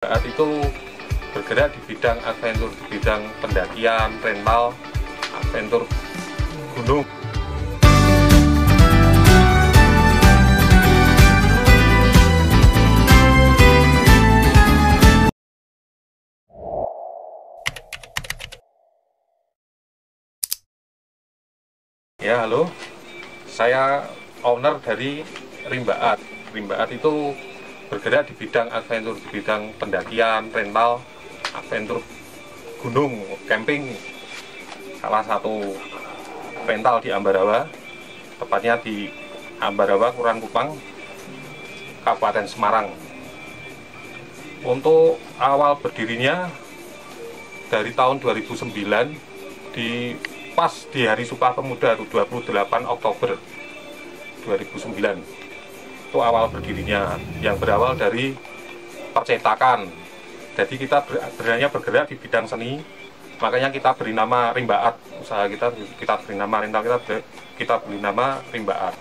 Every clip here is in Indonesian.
Saat itu bergerak di bidang adventure, di bidang pendakian, rental, adventure gunung. Ya, halo. Saya owner dari Rimbaat. Rimbaat itu bergerak di bidang adventure, di bidang pendakian, rental, adventure gunung, camping. Salah satu rental di Ambarawa, tepatnya di Ambarawa, Kelurahan Kupang, Kabupaten Semarang. Untuk awal berdirinya dari tahun 2009 pas di Hari Sumpah Pemuda 28 Oktober 2009. Itu awal berdirinya, yang berawal dari percetakan. Jadi kita sebenarnya bergerak di bidang seni, makanya kita beri nama Rimbaat. Usaha kita beri nama rental, kita beri nama Rimbaat.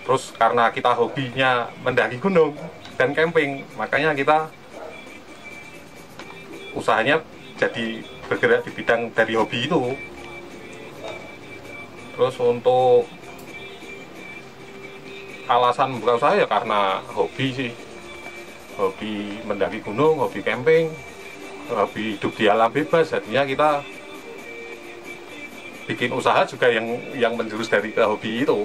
Terus karena kita hobinya mendaki gunung dan camping, makanya kita usahanya jadi bergerak di bidang dari hobi itu. Terus untuk alasan membuka usaha ya karena hobi sih, hobi mendaki gunung, hobi camping, hobi hidup di alam bebas. Jadinya kita bikin usaha juga yang menjurus dari ke hobi itu.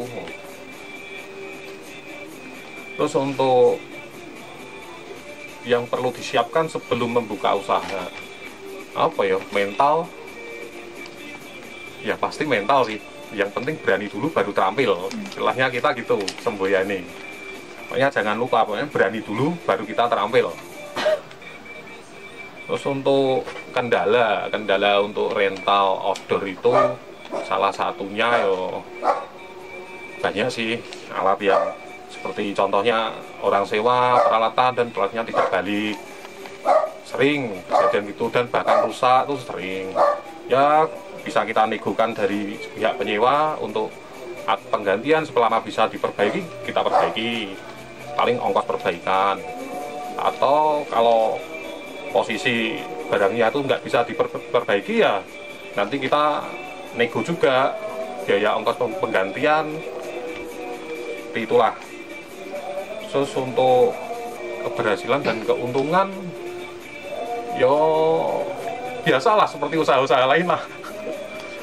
Terus untuk yang perlu disiapkan sebelum membuka usaha, apa ya, mental ya, pasti mental sih. Yang penting berani dulu baru terampil, istilahnya kita gitu semboyane. Pokoknya jangan lupa, pokoknya berani dulu baru kita terampil. Terus untuk kendala untuk rental outdoor itu salah satunya yo banyak sih, alat yang seperti contohnya orang sewa peralatan dan peralatannya tidak balik, sering kejadian gitu, dan bahkan rusak tuh sering. Ya bisa kita negokan dari pihak penyewa untuk penggantian, selama bisa diperbaiki kita perbaiki, paling ongkos perbaikan. Atau kalau posisi barangnya itu nggak bisa diperbaiki ya nanti kita nego juga biaya ongkos penggantian, itulah. Terus untuk keberhasilan dan keuntungan yo biasalah seperti usaha-usaha lain lah.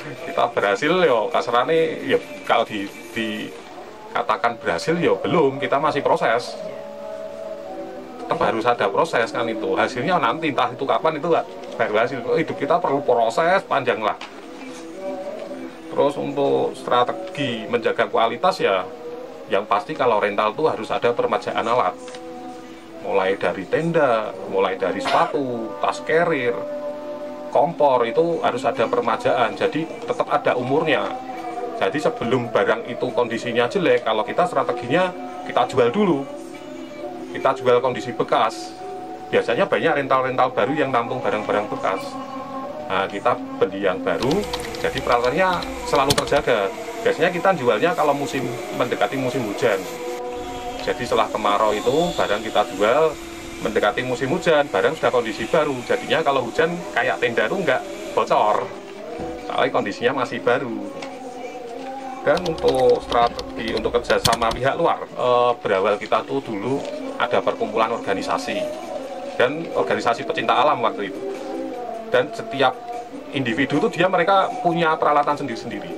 Kita berhasil yo kasarane ya, kalau dikatakan berhasil yo belum, kita masih proses, tetap harus ada proses kan. Itu hasilnya nanti entah itu kapan, itu baru hasil. Hidup kita perlu proses panjang lah. Terus untuk strategi menjaga kualitas ya yang pasti kalau rental tuh harus ada permajaan alat, mulai dari tenda, mulai dari sepatu, tas carrier, kompor, itu harus ada permajaan, jadi tetap ada umurnya. Jadi sebelum barang itu kondisinya jelek, kalau kita strateginya kita jual dulu, kita jual kondisi bekas. Biasanya banyak rental-rental baru yang nampung barang-barang bekas. Nah, kita beli yang baru, jadi peralatannya selalu terjaga. Biasanya kita jualnya kalau mendekati musim hujan. Jadi setelah kemarau itu barang kita jual, mendekati musim hujan, barang sudah kondisi baru. Jadinya kalau hujan kayak tenda itu nggak bocor, soalnya kondisinya masih baru. Dan untuk strategi untuk kerjasama pihak luar, berawal kita tuh dulu ada perkumpulan organisasi dan organisasi pecinta alam waktu itu. Dan setiap individu tuh mereka punya peralatan sendiri-sendiri.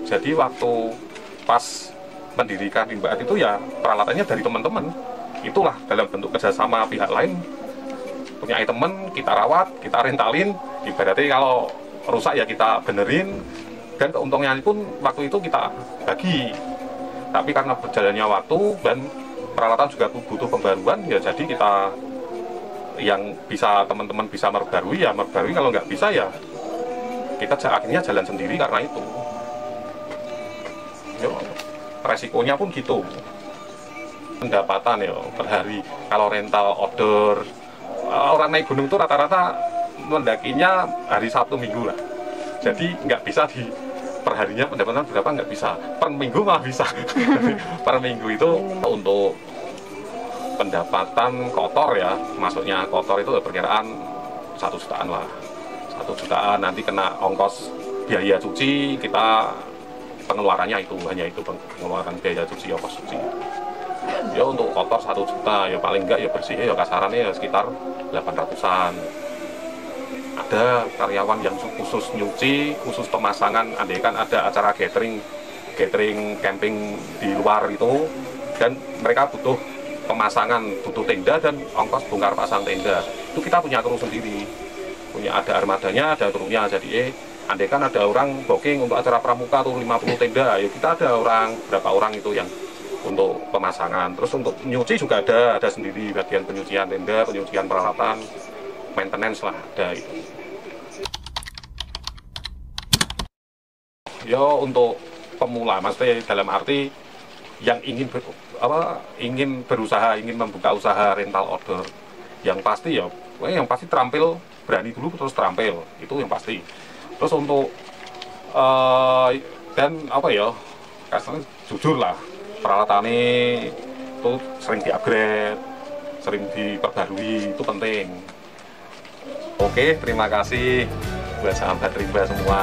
Jadi waktu pas mendirikan Rimbaat itu ya peralatannya dari teman-teman. Itulah dalam bentuk kerjasama pihak lain, punya teman, kita rawat, kita rentalin. Ibaratnya kalau rusak ya kita benerin, dan keuntungannya pun waktu itu kita bagi. Tapi karena berjalannya waktu dan peralatan juga butuh pembaruan, ya jadi kita yang bisa teman-teman bisa merbarui ya merbarui, kalau nggak bisa ya kita akhirnya jalan sendiri karena itu. Yo, resikonya pun gitu. Pendapatan ya per hari kalau rental outdoor, orang naik gunung itu rata-rata mendakinya hari Sabtu Minggu lah. Jadi nggak bisa di perharinya pendapatan berapa, nggak bisa, per minggu malah bisa. Per minggu itu untuk pendapatan kotor ya, maksudnya kotor itu perkiraan 1 jutaan lah, 1 jutaan. Nanti kena ongkos biaya cuci, kita pengeluarannya itu hanya itu, pengeluaran biaya cuci, ongkos cuci. Ya untuk kotor 1 juta, ya paling enggak ya bersihnya ya kasarannya ya sekitar 800-an. Ada karyawan yang khusus nyuci, khusus pemasangan, andai kan ada acara catering camping di luar itu, dan mereka butuh pemasangan, butuh tenda dan ongkos bongkar pasang tenda, itu kita punya kru sendiri, ada armadanya, ada krunya. Jadi andai kan ada orang booking untuk acara pramuka tuh 50 tenda, ya kita ada orang, berapa orang itu yang untuk pemasangan. Terus untuk nyuci juga ada sendiri, bagian penyucian tenda, penyucian peralatan, maintenance lah, ada itu. Ya untuk pemula, maksudnya dalam arti yang ingin berusaha, ingin membuka usaha rental outdoor, yang pasti ya, yang pasti terampil, berani dulu terus terampil, itu yang pasti. Terus untuk dan apa ya, kasarnya jujur lah, peralatannya itu sering di-upgrade, sering diperbarui, itu penting. Oke, terima kasih buat sahabat rimba semua.